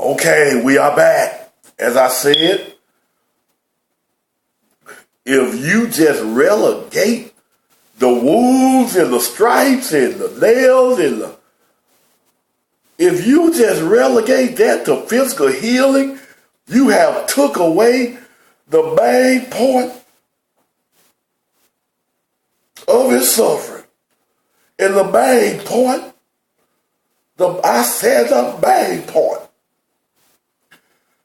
Okay, we are back. As I said, if you just relegate the wounds and the stripes and the nails and if you just relegate that to physical healing, you have took away the main point of his suffering. And the main point, the main point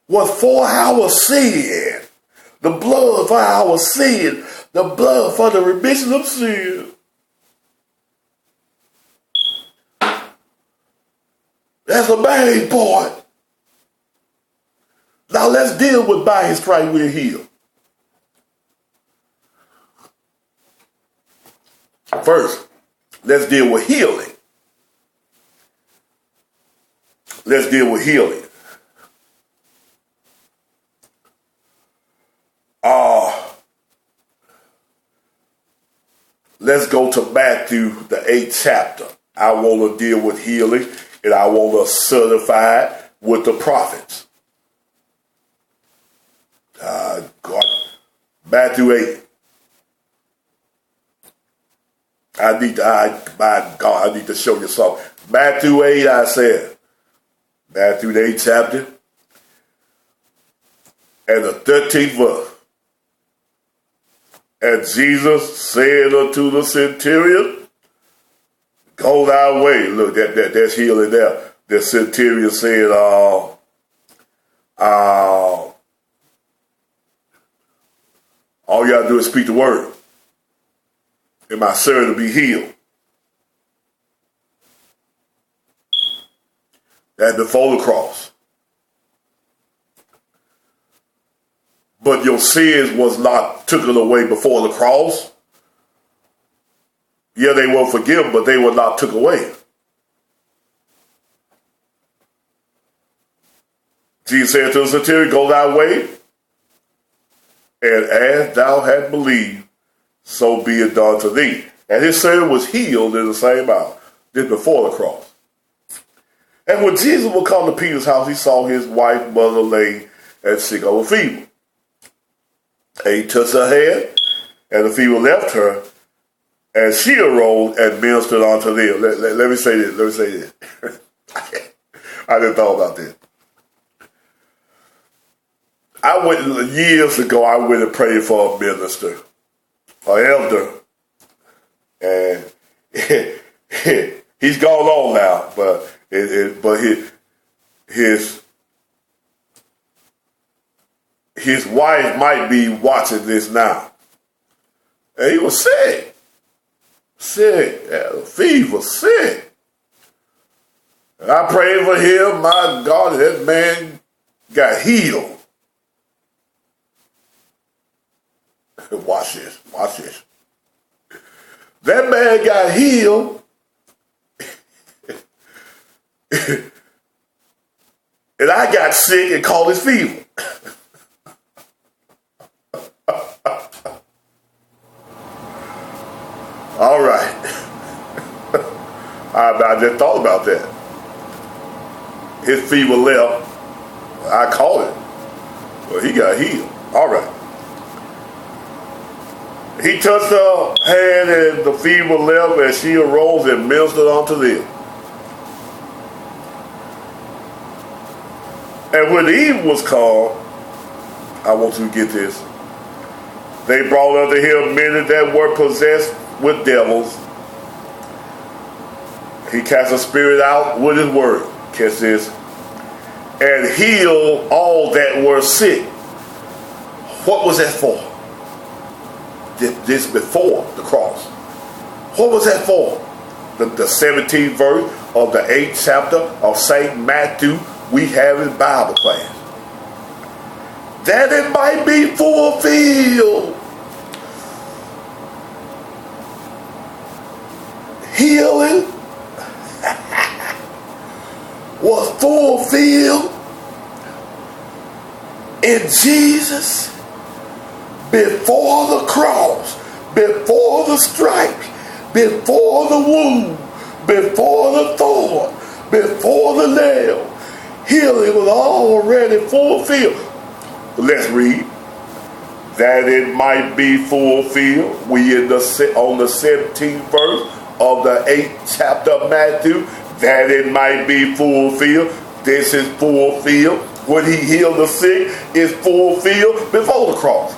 was for our sin. The blood for our sin. The blood for the remission of sin. That's the main point. Now let's deal with by his stripes we're healed. First, let's deal with healing. Let's deal with healing. Let's go to Matthew, the 8th chapter. I want to deal with healing, and I want to certify it with the prophets. God, Matthew 8. I need to show you something. Matthew 8, I said. Matthew the 8th chapter. And the 13th verse. And Jesus said unto the centurion, go thy way. Look, that's healing there. The centurion said, all you got to do is speak the word, and my servant will be healed. That's before the cross. But your sins was not taken away before the cross. Yeah, they were forgiven, but they were not took away. Jesus said to the centurion, go thy way, and as thou hast believed, so be it done to thee. And his servant was healed in the same hour, this before the cross. And when Jesus would come to Peter's house, he saw his wife, mother, lay and sick of a fever. And he touched her hand, and the fever left her, and she arose and ministered unto them. Let me say this. I didn't thought about this. Years ago, I went and prayed for a minister, an elder, and he's gone on now, but his wife might be watching this now. And he was sick, had a fever, sick. And I prayed for him. My God, that man got healed. Watch this. That man got healed. And I got sick and caught his fever. All right. I just thought about that. His fever left. I caught it. Well, he got healed. All right. He touched her hand and the fever left, and she arose and ministered unto them. And when the eve was come, I want you to get this. They brought unto him many that were possessed with devils. He cast a spirit out with his word. Catch this. And healed all that were sick. What was that for? This before the cross. What was that for? The 17th verse of the 8th chapter of St. Matthew we have in Bible class. That it might be fulfilled. Healing was fulfilled in Jesus before the cross, before the stripes, before the wound, before the thorn, before the nail. healing was already fulfilled. Let's read. That it might be fulfilled. We on the 17th verse of the 8th chapter of Matthew. That it might be fulfilled. This is fulfilled. When he healed the sick is fulfilled before the cross.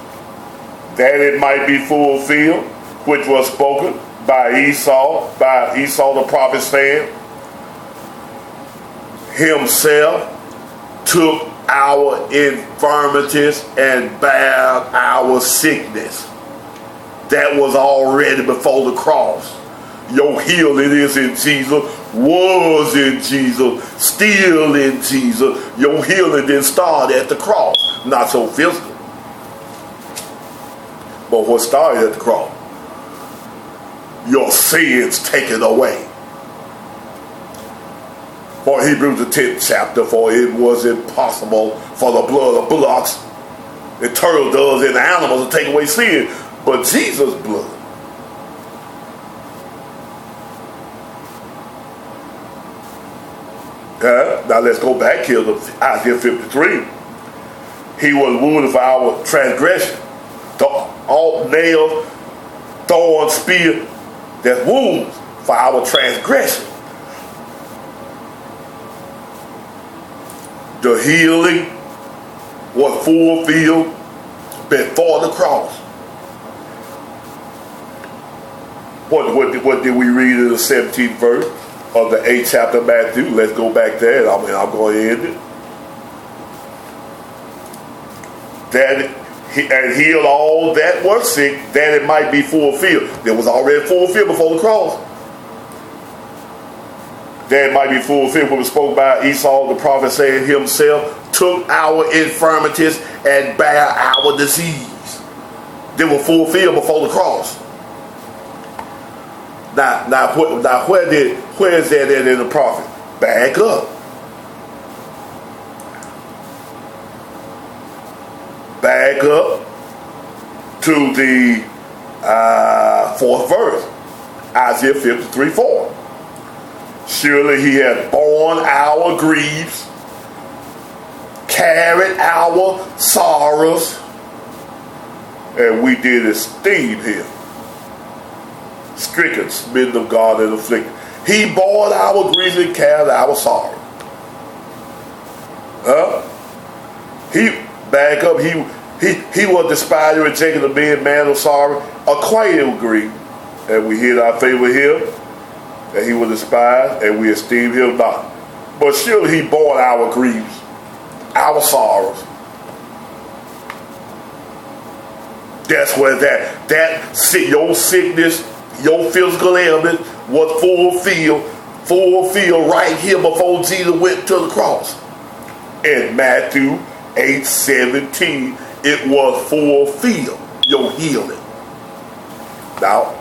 That it might be fulfilled, which was spoken by Esau the prophet, saying, himself took our infirmities and bare our sickness. That was already before the cross. Your healing is in Jesus, was in Jesus, still in Jesus. Your healing didn't start at the cross. Not so physical. But what started at the cross? Your sins taken away. For Hebrews the 10th chapter, for it was impossible for the blood of bullocks, the turtle doves, and the animals to take away sin, but Jesus' blood. Now let's go back here to Isaiah 53. He was wounded for our transgression. All nails, thorn, spear, that's wounds for our transgression. The healing was fulfilled before the cross. What did we read in the 17th verse of the 8th chapter of Matthew? Let's go back there, and I'm going to end it. That and healed all that were sick, that it might be fulfilled. It was already fulfilled before the cross. That it might be fulfilled what was spoken by Esau the prophet, saying, himself took our infirmities and bare our disease. They were fulfilled before the cross. Now where is that in the prophet? Back up. Back up to the 4th verse, Isaiah 53:4. Surely he had borne our griefs, carried our sorrows, and we did esteem him stricken, smitten of God, and afflicted. He bore our griefs and carried our sorrow. Back up, he was despised and rejected of men, man of sorrow, acquainted with grief, and we hid our favor with him, and he was despised, and we esteemed him not. But surely he bore our griefs, our sorrows. That's where your sickness, your physical ailment was fulfilled right here before Jesus went to the cross. In Matthew 8:17, it was fulfilled, your healing. Now,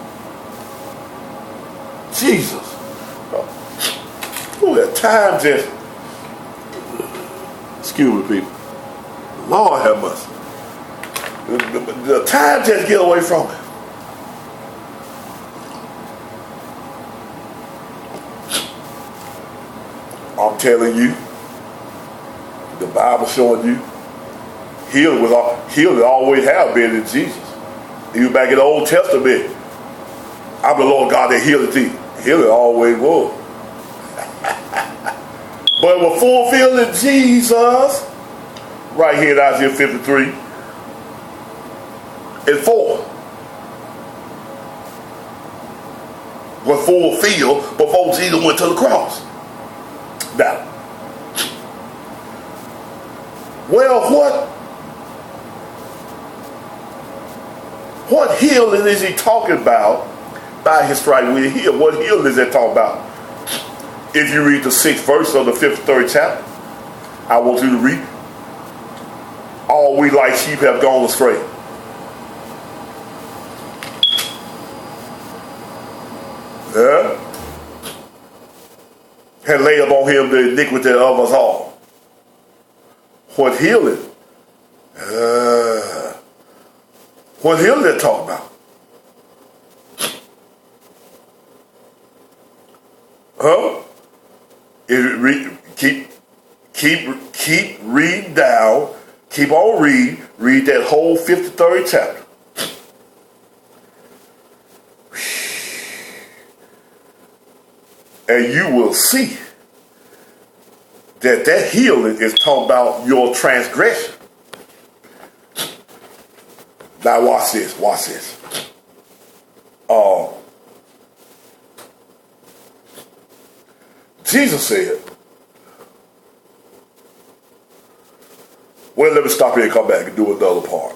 Jesus, that time just, excuse me, people, Lord have mercy. The time just get away from it. I'm telling you, the Bible showing you, healing always have been in Jesus. Even back in the Old Testament, I'm the Lord God that healeth thee. Healing always was. But it was fulfilled in Jesus, right here in Isaiah 53 and 4. Was fulfilled before Jesus went to the cross. Now, well, what healing is he talking about by his stripes we are healed? What healing is that talking about? If you read the 6th verse of the 53rd chapter, I want you to read. All we like sheep have gone astray. And lay upon him the iniquity of us all. What healing? What healing they talk about? Keep reading down. Keep on reading. Read that whole 53rd chapter. And you will see that healing is talking about your transgression. Now watch this. Jesus said, well, let me stop here and come back and do another part.